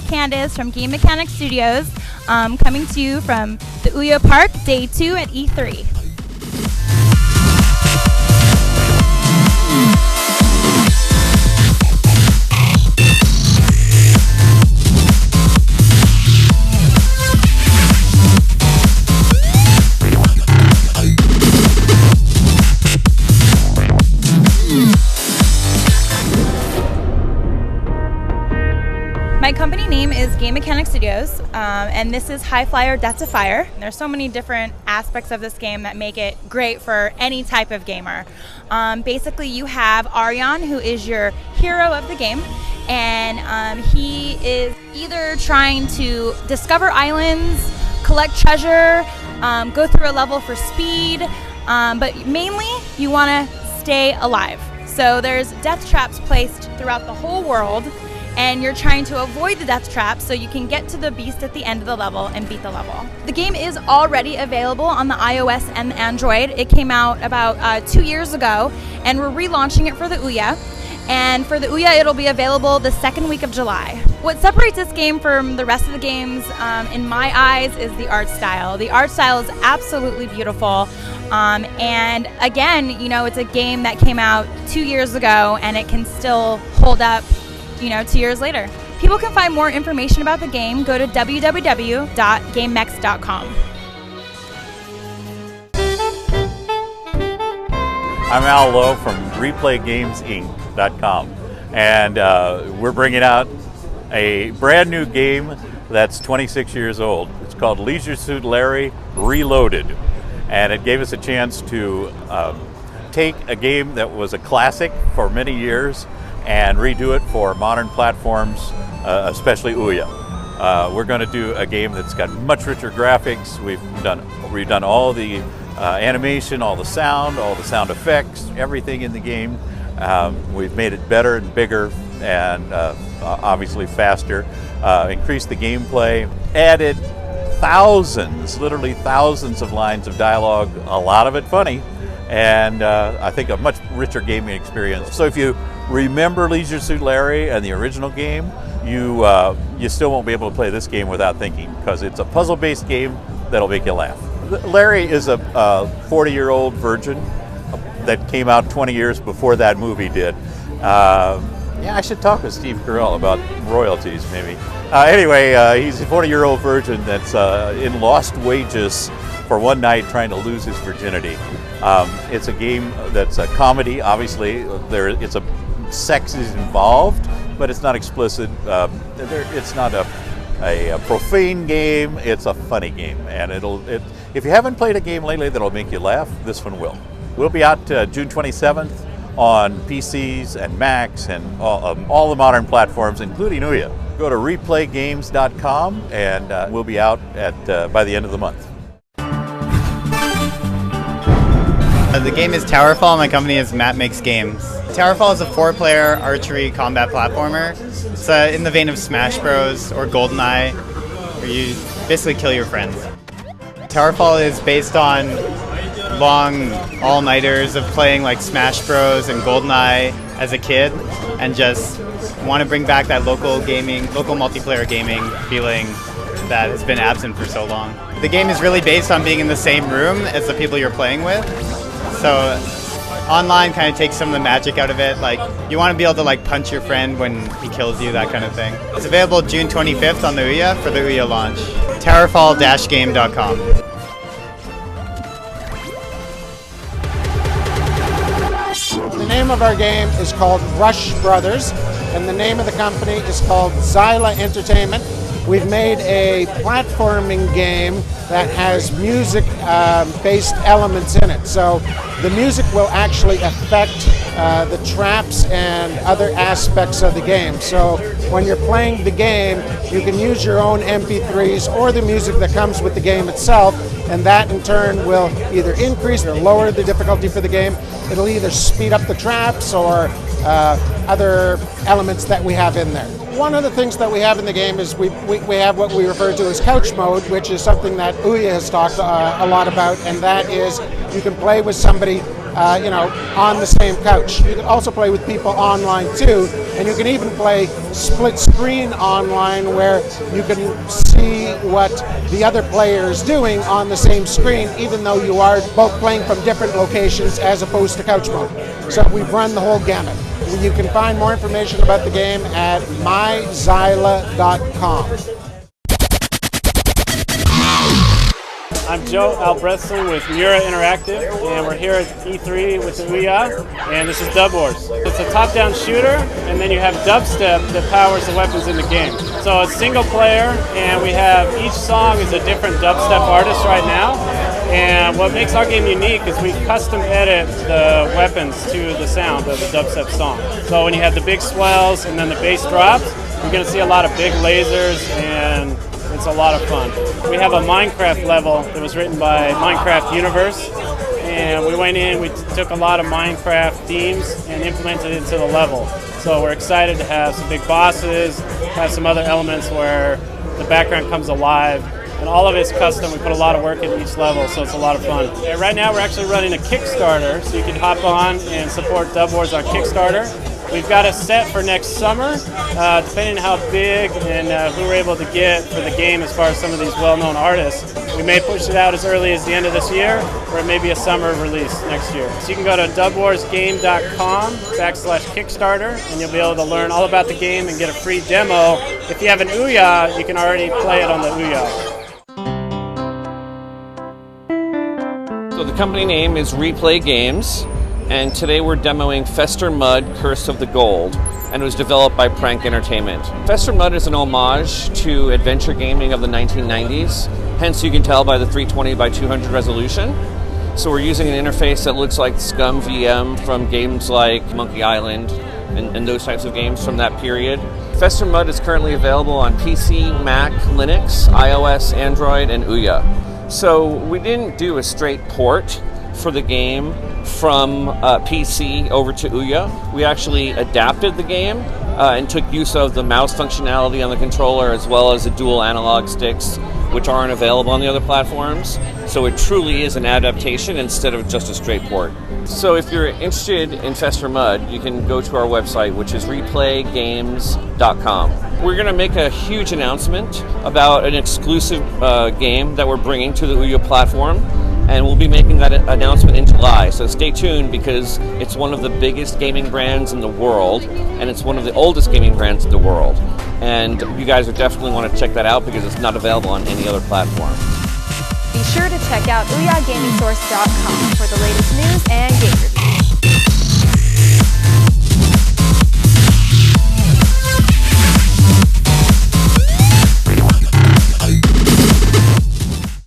Candace from Game Mechanics Studios, coming to you from the Ouya Park, Day 2 at E3. My company name is Game Mechanics Studios, and this is High Flyer Death to Fire. There's so many different aspects of this game that make it great for any type of gamer. Basically, you have Aryan, who is your hero of the game, and he is either trying to discover islands, collect treasure, go through a level for speed, but mainly you want to stay alive. So there's death traps placed throughout the whole world, and you're trying to avoid the death trap so you can get to the beast at the end of the level and beat the level. The game is already available on the iOS and the Android. It came out about 2 years ago, and we're relaunching it for the Ouya. And for the Ouya, it'll be available the second week of July. What separates this game from the rest of the games, in my eyes, is the art style. The art style is absolutely beautiful. And again, you know, it's a game that came out 2 years ago, and it can still hold up, you know, 2 years later. People can find more information about the game. Go to www.gamemex.com. I'm Al Lowe from ReplayGamesInc.com, and we're bringing out a brand new game that's 26 years old. It's called Leisure Suit Larry Reloaded, and it gave us a chance to take a game that was a classic for many years and redo it for modern platforms, especially Ouya. We're going to do a game that's got much richer graphics. We've done all the animation, all the sound effects, everything in the game. We've made it better and bigger, and obviously faster. Increased the gameplay, added literally thousands of lines of dialogue, a lot of it funny, and I think a much richer gaming experience. So if you remember Leisure Suit Larry and the original game, you still won't be able to play this game without thinking, because it's a puzzle-based game that'll make you laugh. Larry is a 40-year-old virgin that came out 20 years before that movie did. Yeah, I should talk with Steve Carell about royalties, maybe. Anyway, he's a 40-year-old virgin that's in lost wages for one night trying to lose his virginity. It's a game that's a comedy, obviously. Sex is involved, but it's not explicit. It's not a profane game. It's a funny game, and if you haven't played a game lately that'll make you laugh, this one will. We'll be out June 27th on PCs and Macs and all the modern platforms, including Ouya. Go to replaygames.com, and we'll be out by the end of the month. The game is Towerfall. My company is Matt Makes Games. Towerfall is a 4-player archery combat platformer. It's in the vein of Smash Bros. Or GoldenEye, where you basically kill your friends. Towerfall is based on long all-nighters of playing like Smash Bros. And GoldenEye as a kid, and just want to bring back that local multiplayer gaming feeling that has been absent for so long. The game is really based on being in the same room as the people you're playing with. So online kind of takes some of the magic out of it. Like, you want to be able to like punch your friend when he kills you, that kind of thing. It's available June 25th on the Ouya for the Ouya launch. Towerfall-game.com. The name of our game is called Rush Brothers, and the name of the company is called Zyla Entertainment. We've made a platforming game that has music-based elements in it. So the music will actually affect the traps and other aspects of the game. So when you're playing the game, you can use your own MP3s or the music that comes with the game itself, and that in turn will either increase or lower the difficulty for the game. It'll either speed up the traps or other elements that we have in there. One of the things that we have in the game is we have what we refer to as couch mode, which is something that Ouya has talked a lot about, and that is you can play with somebody on the same couch. You can also play with people online too, and you can even play split screen online where you can see what the other player is doing on the same screen, even though you are both playing from different locations as opposed to couch mode. So we've run the whole gamut. You can find more information about the game at myzyla.com. I'm Joe Albrechtsen with Mura Interactive, and we're here at E3 with Ouya, and this is Dub Wars. It's a top-down shooter, and then you have dubstep that powers the weapons in the game. So it's single player, and we have each song is a different dubstep artist right now. And what makes our game unique is we custom edit the weapons to the sound of the dubstep song. So when you have the big swells and then the bass drops, you're going to see a lot of big lasers, and it's a lot of fun. We have a Minecraft level that was written by Minecraft Universe, and we went in, we took a lot of Minecraft themes and implemented it into the level. So we're excited to have some big bosses, have some other elements where the background comes alive, and all of it's custom. We put a lot of work in each level, so it's a lot of fun. And right now we're actually running a Kickstarter, so you can hop on and support Dub Wars on Kickstarter. We've got a set for next summer, depending on how big and who we're able to get for the game as far as some of these well-known artists. We may push it out as early as the end of this year, or it may be a summer release next year. So you can go to dubwarsgame.com/Kickstarter, and you'll be able to learn all about the game and get a free demo. If you have an Ouya, you can already play it on the Ouya. So the company name is Replay Games, and today we're demoing Fester Mud, Curse of the Gold, and it was developed by Prank Entertainment. Fester Mud is an homage to adventure gaming of the 1990s, hence you can tell by the 320 by 200 resolution. So we're using an interface that looks like Scum VM from games like Monkey Island and those types of games from that period. Fester Mud is currently available on PC, Mac, Linux, iOS, Android, and Ouya. So we didn't do a straight port for the game from PC over to Ouya. We actually adapted the game and took use of the mouse functionality on the controller as well as the dual analog sticks, which aren't available on the other platforms. So it truly is an adaptation instead of just a straight port. So if you're interested in Fester Mud, you can go to our website, which is replaygames.com. We're going to make a huge announcement about an exclusive game that we're bringing to the Ouya platform, and we'll be making that announcement in July. So stay tuned, because it's one of the biggest gaming brands in the world, and it's one of the oldest gaming brands in the world. And you guys would definitely want to check that out because it's not available on any other platform. Be sure to check out OuyaGamingSource.com for the latest news and game reviews.